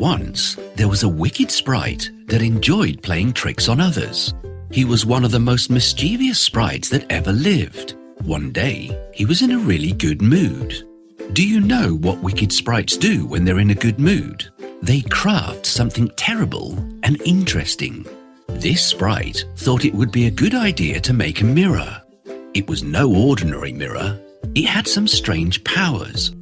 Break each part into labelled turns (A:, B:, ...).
A: Once, there was a wicked sprite that enjoyed playing tricks on others. He was one of the most mischievous sprites that ever lived. One day, he was in a really good mood. Do you know what wicked sprites do when they're in a good mood? They craft something terrible and interesting. This sprite thought it would be a good idea to make a mirror. It was no ordinary mirror. It had some strange powers.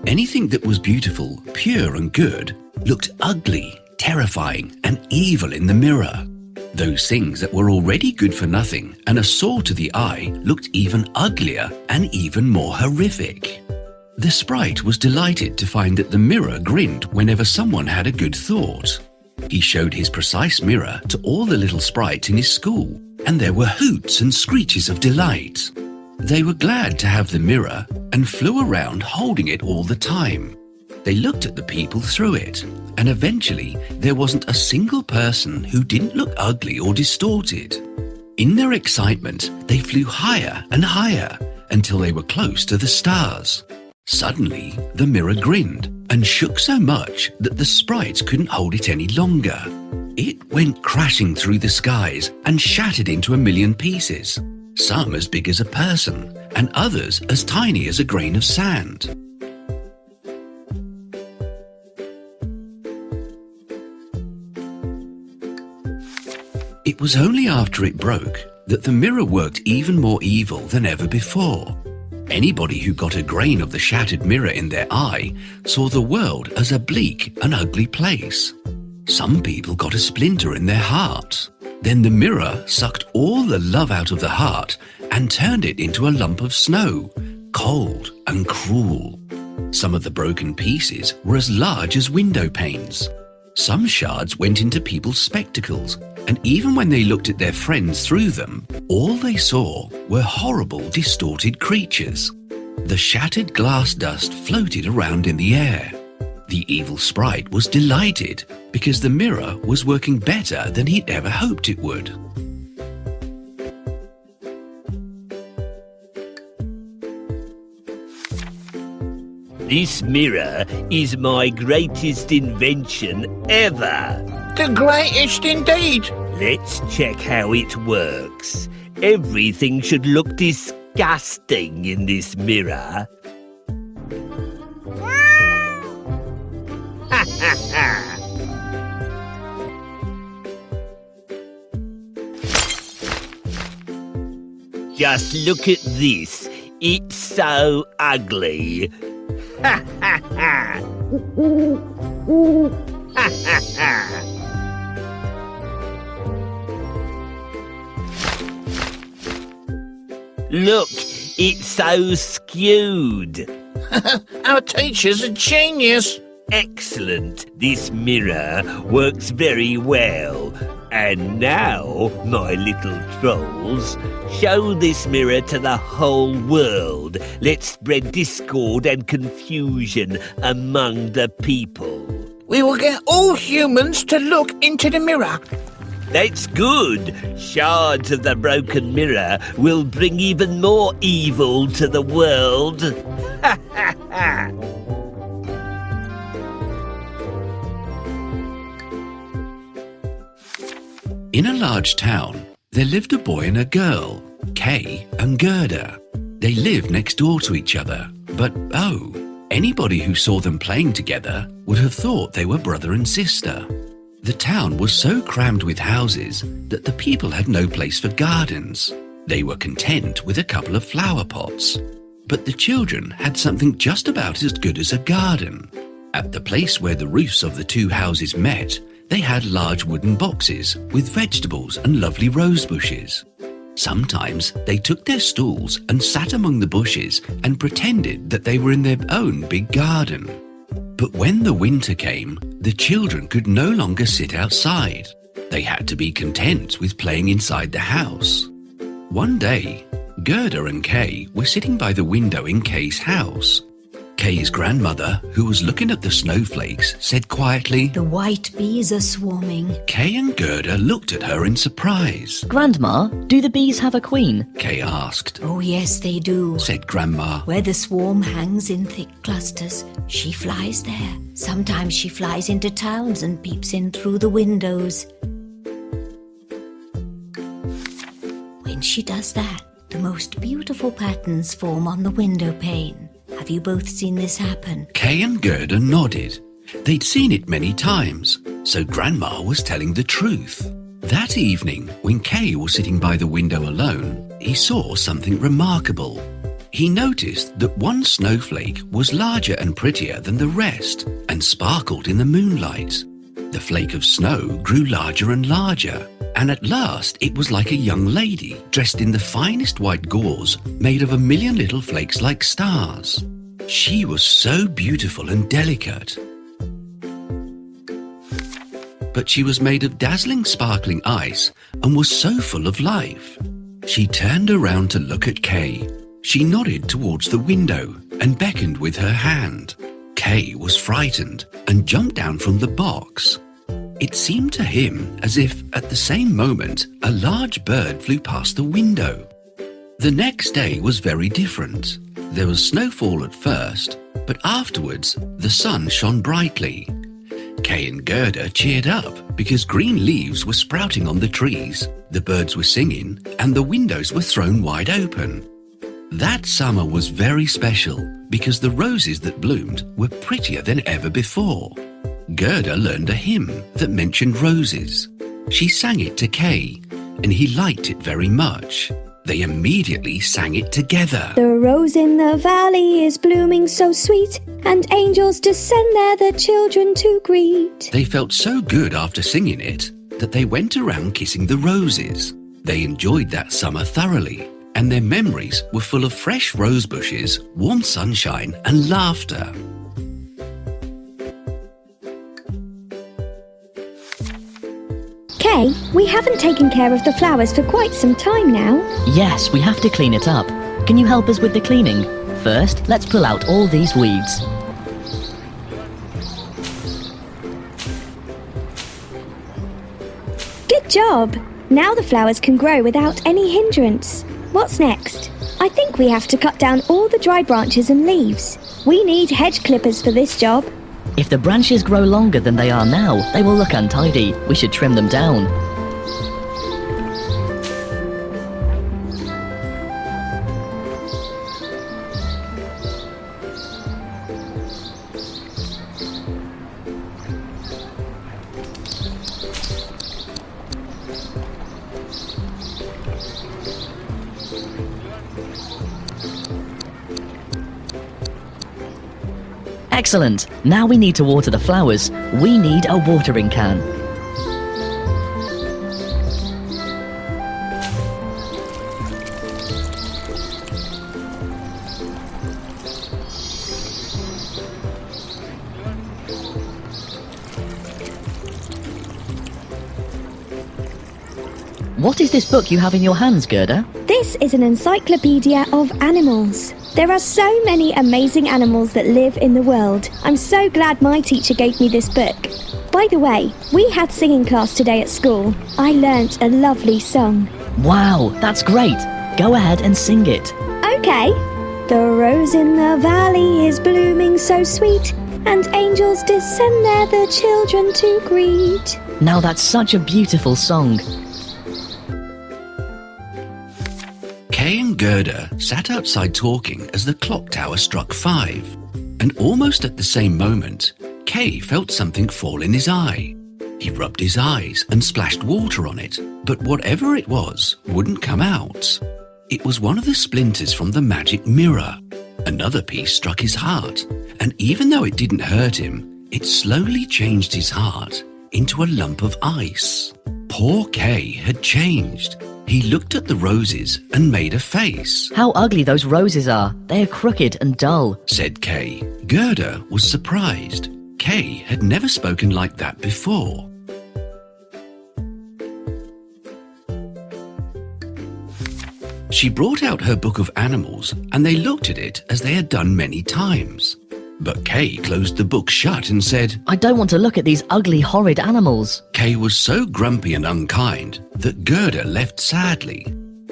A: Anything that was beautiful, pure and good looked ugly, terrifying and evil in the mirror. Those things that were already good for nothing and a sore to the eye looked even uglier and even more horrific. The sprite was delighted to find that the mirror grinned whenever someone had a good thought. He showed his precise mirror to all the little sprites in his school, and there were hoots and screeches of delight. They were glad to have the mirror and flew around holding it all the time. They looked at the people through it, and eventually there wasn't a single person who didn't look ugly or distorted. In their excitement, they flew higher and higher until they were close to the stars. Suddenly, the mirror grinned and shook so much that the sprites couldn't hold it any longer. It went crashing through the skies and shattered into a million pieces, some as big as a person and others as tiny as a grain of sand. It was only after it broke that the mirror worked even more evil than ever before. Anybody who got a grain of the shattered mirror in their eye saw the world as a bleak and ugly place. Some people got a splinter in their heart. Then the mirror sucked all the love out of the heart and turned it into a lump of snow, cold and cruel. Some of the broken pieces were as large as window panes. Some shards went into people's spectacles, and even when they looked at their friends through them, all they saw were horrible, distorted creatures. The shattered glass dust floated around in the air. The evil sprite was delighted because the mirror was working better than he'd ever hoped it would.
B: This mirror is my greatest invention ever.
C: The greatest indeed.
B: Let's check how it works. Everything should look disgusting in this mirror. Ha ha ha! Just look at this. It's so ugly. Ha ha ha! Ha ha ha! Look, it's so skewed.
C: Our teacher's a genius.
B: Excellent. This mirror works very well. And now, my little trolls, show this mirror to the whole world. Let's spread discord and confusion among the people.
C: We will get all humans to look into the mirror.
B: That's good. Shards of the broken mirror will bring even more evil to the world. Ha ha ha!
A: In a large town, there lived a boy and a girl, Kay and Gerda. They lived next door to each other, but anybody who saw them playing together would have thought they were brother and sister. The town was so crammed with houses that the people had no place for gardens. They were content with a couple of flower pots. But the children had something just about as good as a garden. At the place where the roofs of the two houses met, they had large wooden boxes with vegetables and lovely rose bushes. Sometimes they took their stools and sat among the bushes and pretended that they were in their own big garden. But when the winter came, the children could no longer sit outside. They had to be content with playing inside the house. One day, Gerda and Kay were sitting by the window in Kay's house. Kay's grandmother, who was looking at the snowflakes, said quietly,
D: The white bees are swarming.
A: Kay and Gerda looked at her in surprise.
E: Grandma, do the bees have a queen?
A: Kay asked.
D: Oh, yes, they do.
A: Said Grandma.
D: Where the swarm hangs in thick clusters, she flies there. Sometimes she flies into towns and peeps in through the windows. When she does that, the most beautiful patterns form on the window pane. Have you both seen this happen?
A: Kay and Gerda nodded. They'd seen it many times, so Grandma was telling the truth. That evening, when Kay was sitting by the window alone, he saw something remarkable. He noticed that one snowflake was larger and prettier than the rest and sparkled in the moonlight. The flake of snow grew larger and larger, and at last it was like a young lady dressed in the finest white gauze made of a million little flakes like stars. She was so beautiful and delicate. But she was made of dazzling sparkling ice and was so full of life. She turned around to look at Kay. She nodded towards the window and beckoned with her hand. Kay was frightened and jumped down from the box. It seemed to him as if, at the same moment, a large bird flew past the window. The next day was very different. There was snowfall at first, but afterwards the sun shone brightly. Kay and Gerda cheered up because green leaves were sprouting on the trees, the birds were singing, and the windows were thrown wide open. That summer was very special because the roses that bloomed were prettier than ever before. Gerda learned a hymn that mentioned roses. She sang it to Kay, and he liked it very much. They immediately sang it together.
F: The rose in the valley is blooming so sweet, and angels descend there the children to greet.
A: They felt so good after singing it that they went around kissing the roses. They enjoyed that summer thoroughly, and their memories were full of fresh rose bushes, warm sunshine, and laughter.
F: Kay, we haven't taken care of the flowers for quite some time now.
E: Yes, we have to clean it up. Can you help us with the cleaning? First, let's pull out all these weeds.
F: Good job! Now the flowers can grow without any hindrance. What's next? I think we have to cut down all the dry branches and leaves. We need hedge clippers for this job.
E: If the branches grow longer than they are now, they will look untidy. We should trim them down. Excellent! Now we need to water the flowers. We need a watering can. What is this book you have in your hands, Gerda?
F: This is an encyclopedia of animals. There are so many amazing animals that live in the world. I'm so glad my teacher gave me this book. By the way, we had singing class today at school. I learnt a lovely song.
E: Wow, that's great! Go ahead and sing it.
F: Okay. The rose in the valley is blooming so sweet, and angels descend there the children to greet.
E: Now that's such a beautiful song.
A: Kay and Gerda sat outside talking as the clock tower struck 5. And almost at the same moment, Kay felt something fall in his eye. He rubbed his eyes and splashed water on it, but whatever it was wouldn't come out. It was one of the splinters from the magic mirror. Another piece struck his heart, and even though it didn't hurt him, it slowly changed his heart into a lump of ice. Poor Kay had changed. He looked at the roses and made a face.
E: How ugly those roses are. They are crooked and dull,
A: said Kay. Gerda was surprised. Kay had never spoken like that before. She brought out her book of animals and they looked at it as they had done many times. But Kay closed the book shut and said,
E: I don't want to look at these ugly, horrid animals.
A: Kay was so grumpy and unkind that Gerda left sadly.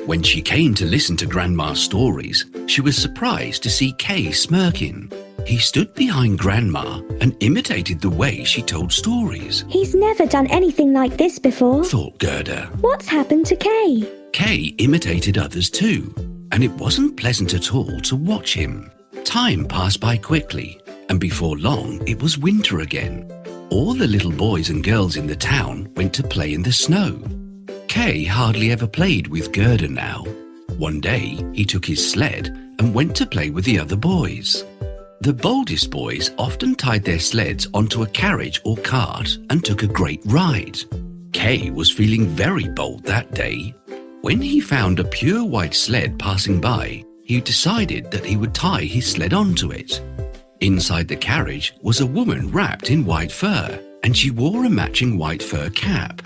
A: When she came to listen to Grandma's stories, she was surprised to see Kay smirking. He stood behind Grandma and imitated the way she told stories.
F: He's never done anything like this before,
A: Thought Gerda.
F: What's happened to Kay?
A: Kay imitated others too, and it wasn't pleasant at all to watch him. Time passed by quickly, and before long it was winter again. All the little boys and girls in the town went to play in the snow. Kay hardly ever played with Gerda now. One day he took his sled and went to play with the other boys. The boldest boys often tied their sleds onto a carriage or cart and took a great ride. Kay was feeling very bold that day. When he found a pure white sled passing by, he decided that he would tie his sled onto it. Inside the carriage was a woman wrapped in white fur, and she wore a matching white fur cap.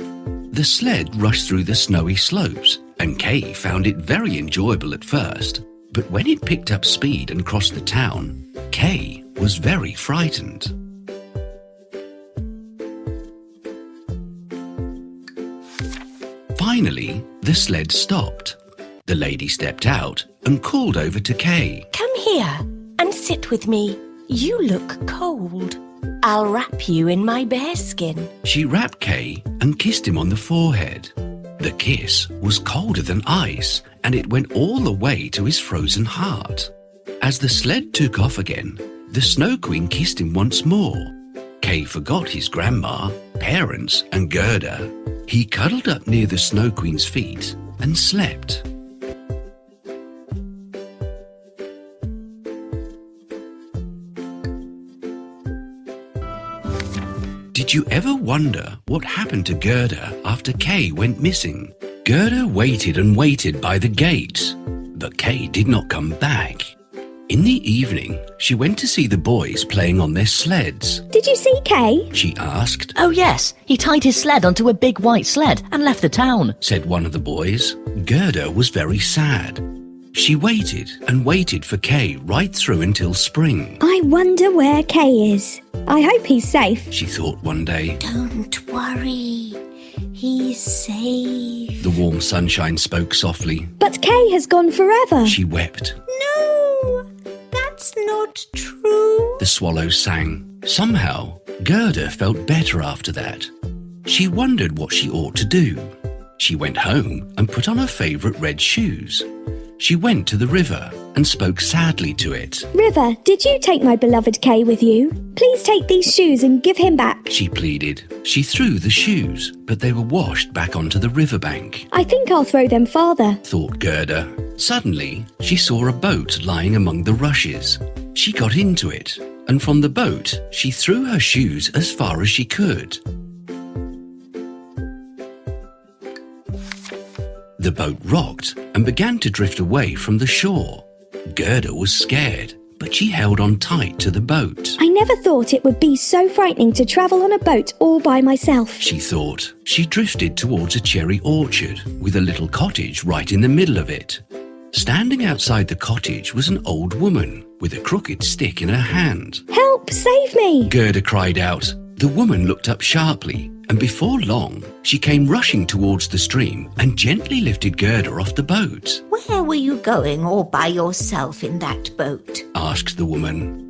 A: The sled rushed through the snowy slopes, and Kay found it very enjoyable at first. But when it picked up speed and crossed the town, Kay was very frightened. Finally, the sled stopped. The lady stepped out and called over to Kay.
G: Come here and sit with me. You look cold. I'll wrap you in my bearskin.
A: She wrapped Kay and kissed him on the forehead. The kiss was colder than ice, and it went all the way to his frozen heart. As the sled took off again, the Snow Queen kissed him once more. Kay forgot his grandma, parents, and Gerda. He cuddled up near the Snow Queen's feet and slept. Did you ever wonder what happened to Gerda after Kay went missing? Gerda waited and waited by the gate, but Kay did not come back. In the evening, she went to see the boys playing on their sleds.
F: Did you see Kay?
A: She asked,
E: Oh yes, he tied his sled onto a big white sled and left the town.
A: said one of the boys. Gerda was very sad. She waited and waited for Kay right through until spring.
F: I wonder where Kay is. I hope he's safe.
A: She thought one day.
D: Don't worry. He's safe.
A: The warm sunshine spoke softly.
F: But Kay has gone forever.
A: She wept.
D: No, that's not true.
A: The swallows sang. Somehow, Gerda felt better after that. She wondered what she ought to do. She went home and put on her favourite red shoes. She went to the river and spoke sadly to it.
F: River, did you take my beloved Kay with you? Please take these shoes and give him back.
A: She pleaded. She threw the shoes, but they were washed back onto the riverbank.
F: I think I'll throw them farther.
A: Thought Gerda. Suddenly, she saw a boat lying among the rushes. She got into it, and from the boat, she threw her shoes as far as she could. The boat rocked and began to drift away from the shore. Gerda was scared, but she held on tight to the boat.
F: I never thought it would be so frightening to travel on a boat all by myself.
A: She thought. She drifted towards a cherry orchard with a little cottage right in the middle of it. Standing outside the cottage was an old woman with a crooked stick in her hand.
F: Help, save me!
A: Gerda cried out. The woman looked up sharply, and before long, she came rushing towards the stream and gently lifted Gerda off the boat.
D: Where were you going all by yourself in that boat?
A: Asked the woman.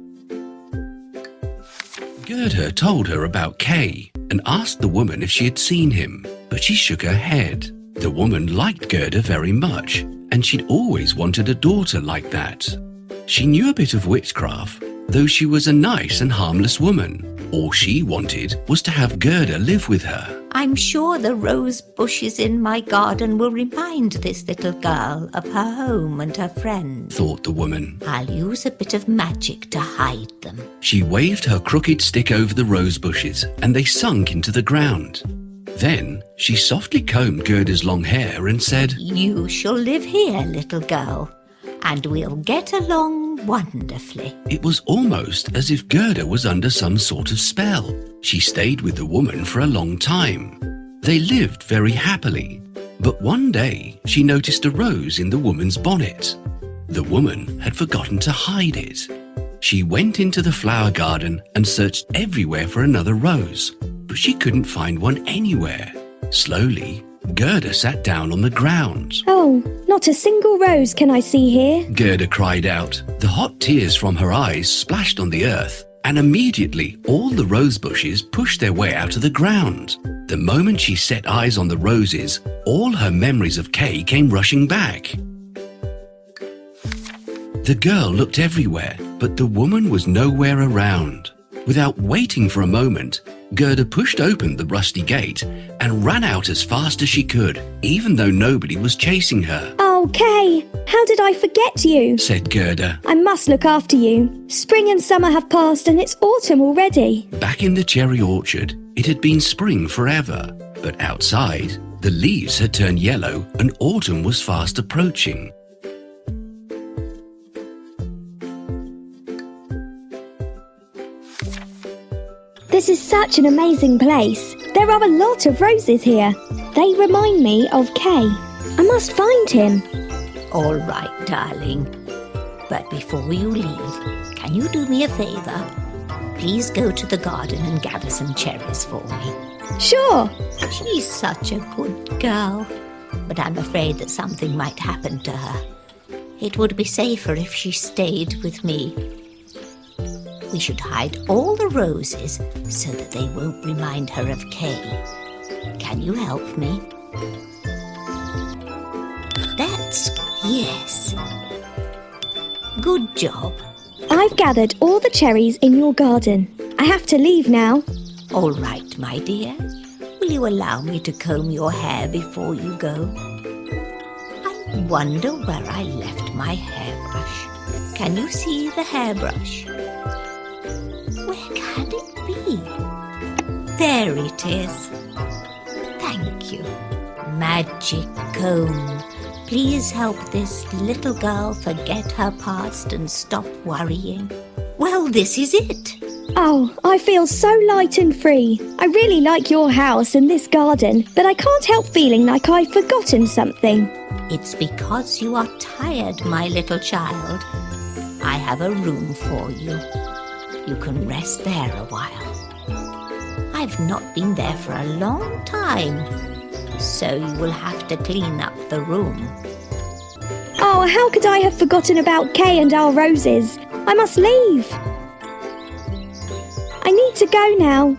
A: Gerda told her about Kay and asked the woman if she had seen him, but she shook her head. The woman liked Gerda very much, and she'd always wanted a daughter like that. She knew a bit of witchcraft, though she was a nice and harmless woman. All she wanted was to have Gerda live with her.
D: I'm sure the rose bushes in my garden will remind this little girl of her home and her friends.
A: Thought the woman.
D: I'll use a bit of magic to hide them.
A: She waved her crooked stick over the rose bushes, and they sunk into the ground. Then she softly combed Gerda's long hair and said,
D: You shall live here, little girl, and we'll get along wonderfully.
A: It was almost as if Gerda was under some sort of spell. She stayed with the woman for a long time. They lived very happily. But one day she noticed a rose in the woman's bonnet. The woman had forgotten to hide it. She went into the flower garden and searched everywhere for another rose, but she couldn't find one anywhere. Slowly, Gerda sat down on the ground.
F: Oh, not a single rose can I see here.
A: Gerda cried out. The hot tears from her eyes splashed on the earth, and immediately all the rose bushes pushed their way out of the ground. The moment she set eyes on the roses, all her memories of Kay came rushing back. The girl looked everywhere, but the woman was nowhere around. Without waiting for a moment, Gerda pushed open the rusty gate and ran out as fast as she could, even though nobody was chasing her.
F: Oh, Kay, how did I forget you?
A: Said Gerda.
F: I must look after you. Spring and summer have passed and it's autumn already.
A: Back in the cherry orchard, it had been spring forever, but outside, the leaves had turned yellow and autumn was fast approaching.
F: This is such an amazing place. There are a lot of roses here. They remind me of Kay. I must find him.
D: All right, darling. But before you leave, can you do me a favor? Please go to the garden and gather some cherries for me.
F: Sure.
D: She's such a good girl. But I'm afraid that something might happen to her. It would be safer if she stayed with me. We should hide all the roses so that they won't remind her of Kay. Can you help me? Yes. Good job.
F: I've gathered all the cherries in your garden. I have to leave now.
D: All right, my dear. Will you allow me to comb your hair before you go? I wonder where I left my hairbrush. Can you see the hairbrush? Where can it be? There it is. Thank you. Magic comb. Please help this little girl forget her past and stop worrying. Well, this is it.
F: Oh, I feel so light and free. I really like your house and this garden, but I can't help feeling like I've forgotten something.
D: It's because you are tired, my little child. I have a room for you. You can rest there a while. I've not been there for a long time, so you will have to clean up the room.
F: Oh, how could I have forgotten about Kay and our roses? I must leave. I need to go now.